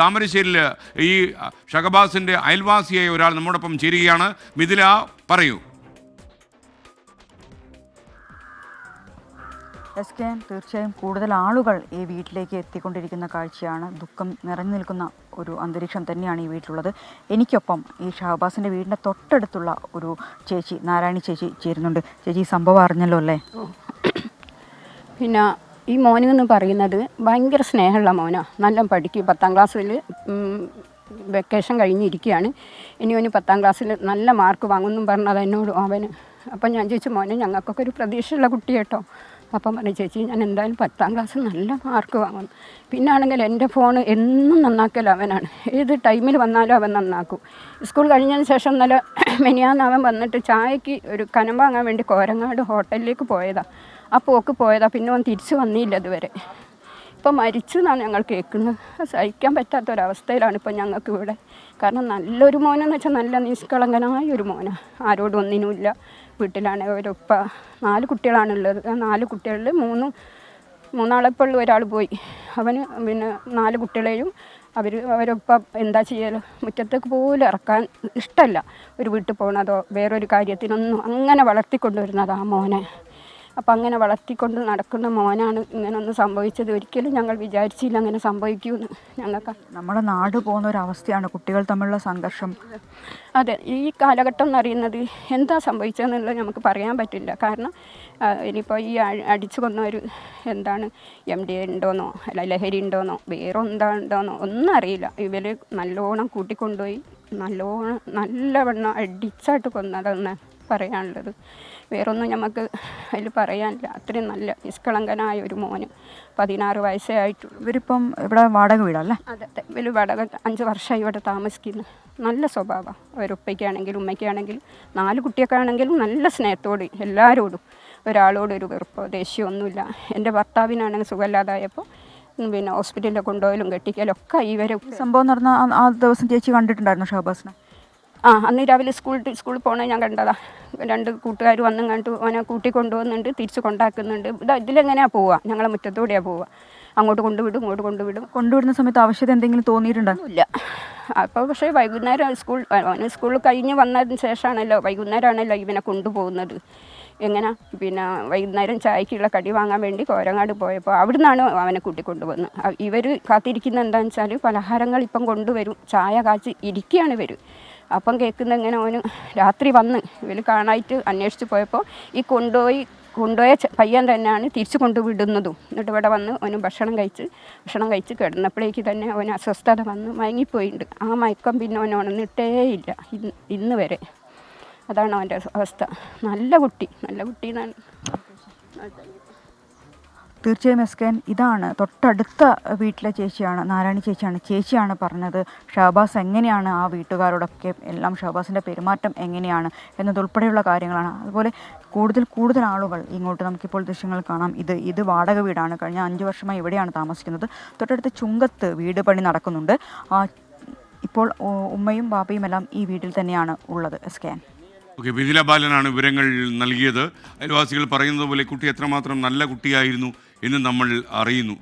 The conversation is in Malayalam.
താമരശ്ശേരിയിൽ ഈ ഷഹബാസിൻ്റെ അയൽവാസിയായ ഒരാൾ നമ്മോടൊപ്പം ചേരുകയാണ്. മിഥില, പറയൂ. തീർച്ചയായും കൂടുതൽ ആളുകൾ ഈ വീട്ടിലേക്ക് എത്തിക്കൊണ്ടിരിക്കുന്ന കാഴ്ചയാണ്. ദുഃഖം നിറഞ്ഞു നിൽക്കുന്ന ഒരു അന്തരീക്ഷം തന്നെയാണ് ഈ വീട്ടിലുള്ളത്. എനിക്കൊപ്പം ഈ ഷഹബാസിൻ്റെ വീടിൻ്റെ തൊട്ടടുത്തുള്ള ഒരു ചേച്ചി, നാരായണി ചേച്ചി ചേരുന്നുണ്ട്. ചേച്ചി, ഈ സംഭവം അറിഞ്ഞല്ലോ അല്ലേ? പിന്നെ ഈ മോനെന്ന് പറയുന്നത് ഭയങ്കര സ്നേഹമുള്ള മോനാണ്. നല്ല പഠിക്കും. 10ാം ക്ലാസ്സിൽ വെക്കേഷൻ കഴിഞ്ഞിരിക്കുകയാണ്. ഇനി അവന് 10ാം ക്ലാസ്സിൽ നല്ല മാർക്ക് വാങ്ങുമെന്നും പറഞ്ഞത് എന്നോട് അവന്. അപ്പം ഞാൻ ചോദിച്ചു, മോനെ ഞങ്ങൾക്കൊക്കെ ഒരു പ്രതീക്ഷയുള്ള കുട്ടി കേട്ടോ. അപ്പം പറഞ്ഞു, ചേച്ചി ഞാൻ എന്തായാലും 10ാം ക്ലാസ്സിൽ നല്ല മാർക്ക് വാങ്ങും. പിന്നെ ആണെങ്കിൽ എൻ്റെ ഫോൺ എന്നും നന്നാക്കൽ അവനാണ്. ഏത് ടൈമിൽ വന്നാലും അവൻ നന്നാക്കും. സ്കൂൾ കഴിഞ്ഞതിന് ശേഷം നല്ല മെനിയാന്ന് അവൻ വന്നിട്ട് ചായക്ക് ഒരു കനം വാങ്ങാൻ വേണ്ടി കോരങ്ങാട് ഹോട്ടലിലേക്ക് പോയതാണ്. ആ പോക്ക് പോയതാണ്. പിന്നെ അവൻ തിരിച്ചു വന്നില്ല ഇതുവരെ. ഇപ്പം മരിച്ചു എന്നാണ് ഞങ്ങൾ കേൾക്കുന്നത്. സഹിക്കാൻ പറ്റാത്തൊരവസ്ഥയിലാണ് ഇപ്പം ഞങ്ങൾക്ക് ഇവിടെ. കാരണം നല്ലൊരു മോനെന്ന് വെച്ചാൽ നല്ല നിഷ്കളങ്കനായ ഒരു മോനാണ്. ആരോടും ഒന്നിനുമില്ല. വീട്ടിലാണ് അവരൊപ്പ 4 കുട്ടികളാണുള്ളത്. ആ 4 കുട്ടികളിൽ മൂന്നാളെപ്പോൾ ഒരാൾ പോയി. അവന് പിന്നെ 4 കുട്ടികളെയും അവരൊപ്പം എന്താ ചെയ്യലോ, മുറ്റത്തേക്ക് പോലും ഇറക്കാൻ ഇഷ്ടമല്ല. ഒരു വീട്ടിൽ പോകണതോ വേറൊരു കാര്യത്തിനൊന്നും അങ്ങനെ വളർത്തിക്കൊണ്ടുവരുന്നത് ആ മോനെ. അപ്പം അങ്ങനെ വളർത്തിക്കൊണ്ട് നടക്കുന്ന മോനാണ് ഇങ്ങനൊന്നും സംഭവിച്ചത്. ഒരിക്കലും ഞങ്ങൾ വിചാരിച്ചില്ല അങ്ങനെ സംഭവിക്കുമെന്ന്. ഞങ്ങൾക്ക് നമ്മുടെ നാട് പോകുന്ന ഒരവസ്ഥയാണ്, കുട്ടികൾ തമ്മിലുള്ള സംഘർഷം. അതെ, ഈ കാലഘട്ടം എന്ന് പറയുന്നത് എന്താ സംഭവിച്ചതെന്നുള്ളത് നമുക്ക് പറയാൻ പറ്റില്ല. കാരണം ഇനിയിപ്പോൾ ഈ അടിച്ചു കൊന്നൊരു എന്താണ് MD ഉണ്ടോയെന്നോ അല്ല ലഹരി ഉണ്ടോയെന്നോ വേറെ ഉണ്ടോയെന്നോ ഒന്നും അറിയില്ല. ഇവർ നല്ലോണം കൂട്ടിക്കൊണ്ടുപോയി നല്ലവണ്ണം അടിച്ചായിട്ട് കൊന്നതെന്ന് പറയാനുള്ളത്. വേറൊന്നും നമുക്ക് അതിൽ പറയാനില്ല. അത്രയും നല്ല നിഷ്കളങ്കനായ ഒരു മോന്. 16 വയസ്സേ ആയിട്ടുള്ളൂ. ഇവരിപ്പം ഇവിടെ വാടക വീടല്ലേ? അതെ, ഇവർ വാടക 5 വർഷമായി ഇവിടെ താമസിക്കുന്നു. നല്ല സ്വഭാവം അവരുപ്പയ്ക്കാണെങ്കിലും ഉമ്മയ്ക്കാണെങ്കിലും 4 കുട്ടിയൊക്കെ ആണെങ്കിലും നല്ല സ്നേഹത്തോട് എല്ലാവരോടും. ഒരാളോട് ഒരു വെറുപ്പോ ദേഷ്യമോ ഒന്നുമില്ല. എൻ്റെ ഭർത്താവിനാണെങ്കിൽ സുഖമില്ലാതായപ്പോൾ പിന്നെ ഹോസ്പിറ്റലിൽ കൊണ്ടുപോയാലും കെട്ടിക്കലും ഒക്കെ ഇവരെ. സംഭവം നടന്ന ആ ദിവസം ചേച്ചി കണ്ടിട്ടുണ്ടായിരുന്നു ഷഹബാസിനെ? അന്ന് രാവിലെ സ്കൂളിൽ പോകണേ ഞാൻ കണ്ടതാ. 2 കൂട്ടുകാർ വന്നും കണ്ടു. അവനെ കൂട്ടിക്കൊണ്ടുപോകുന്നുണ്ട്, തിരിച്ച് കൊണ്ടാക്കുന്നുണ്ട്. ഇതിലെങ്ങനെയാണ് പോവുക? ഞങ്ങളെ മുറ്റത്തൂടെയാണ് പോവുക. അങ്ങോട്ട് കൊണ്ടുവിടും ഇങ്ങോട്ട് കൊണ്ടുവിടും. കൊണ്ടുവിടുന്ന സമയത്ത് ആവശ്യത എന്തെങ്കിലും തോന്നിയിട്ടുണ്ടോ? ഇല്ല. അപ്പോൾ പക്ഷേ വൈകുന്നേരം സ്കൂളിൽ കഴിഞ്ഞ് വന്നതിന് ശേഷമാണല്ലോ, വൈകുന്നേരമാണല്ലോ ഇവനെ കൊണ്ടുപോകുന്നത്. എങ്ങനെ പിന്നെ വൈകുന്നേരം ചായക്കുള്ള കടി വാങ്ങാൻ വേണ്ടി കോരങ്ങാട് പോയപ്പോൾ അവിടുന്നാണ് അവനെ കൂട്ടിക്കൊണ്ടുവന്നത്. ഇവർ കാത്തിരിക്കുന്നത് എന്താണെന്ന് വെച്ചാൽ പലഹാരങ്ങൾ ഇപ്പം കൊണ്ടുവരും, ചായ കാച്ചി ഇരിക്കുകയാണ് ഇവർ. അപ്പം കേൾക്കുന്ന ഇങ്ങനെ അവന് രാത്രി വന്ന് ഇവർ കാണാനായിട്ട് അന്വേഷിച്ച് പോയപ്പോൾ ഈ കൊണ്ടുപോയ പയ്യൻ തന്നെയാണ് തിരിച്ചു കൊണ്ടുവിടുന്നതും. എന്നിട്ട് ഇവിടെ വന്ന് അവന് ഭക്ഷണം കഴിച്ച് കിടന്നപ്പോഴേക്ക് തന്നെ അവന് അസ്വസ്ഥത വന്ന് മയങ്ങിപ്പോയിട്ടുണ്ട്. ആ മയക്കം പിന്നെ അവൻ ഉണർന്നിട്ടേ ഇല്ല ഇന്ന് വരെ. അതാണ് അവൻ്റെ അവസ്ഥ. നല്ല കുട്ടി എന്നാണ്. തീർച്ചയായും SKN, ഇതാണ് തൊട്ടടുത്ത വീട്ടിലെ ചേച്ചിയാണ്, നാരായണി ചേച്ചിയാണ് പറഞ്ഞത് ഷഹബാസ് എങ്ങനെയാണ് ആ വീട്ടുകാരോടൊക്കെ എല്ലാം, ഷഹബാസിൻ്റെ പെരുമാറ്റം എങ്ങനെയാണ് എന്നതുൾപ്പെടെയുള്ള കാര്യങ്ങളാണ്. അതുപോലെ കൂടുതൽ ആളുകൾ ഇങ്ങോട്ട് നമുക്കിപ്പോൾ ദൃശ്യങ്ങൾ കാണാം. ഇത് വാടക വീടാണ്. കഴിഞ്ഞ 5 വർഷമായി ഇവിടെയാണ് താമസിക്കുന്നത്. തൊട്ടടുത്ത് ചുങ്കത്ത് വീട് പണി നടക്കുന്നുണ്ട്. ഇപ്പോൾ ഉമ്മയും ബാപ്പയും എല്ലാം ഈ വീട്ടിൽ തന്നെയാണ് ഉള്ളത്. SKN. ഓക്കെ, മിഥില ബാലനാണ് വിവരങ്ങൾ നൽകിയത്. അയൽവാസികൾ പറയുന്നത് പോലെ കുട്ടി എത്രമാത്രം നല്ല കുട്ടിയായിരുന്നു എന്ന് നമ്മൾ അറിയുന്നു.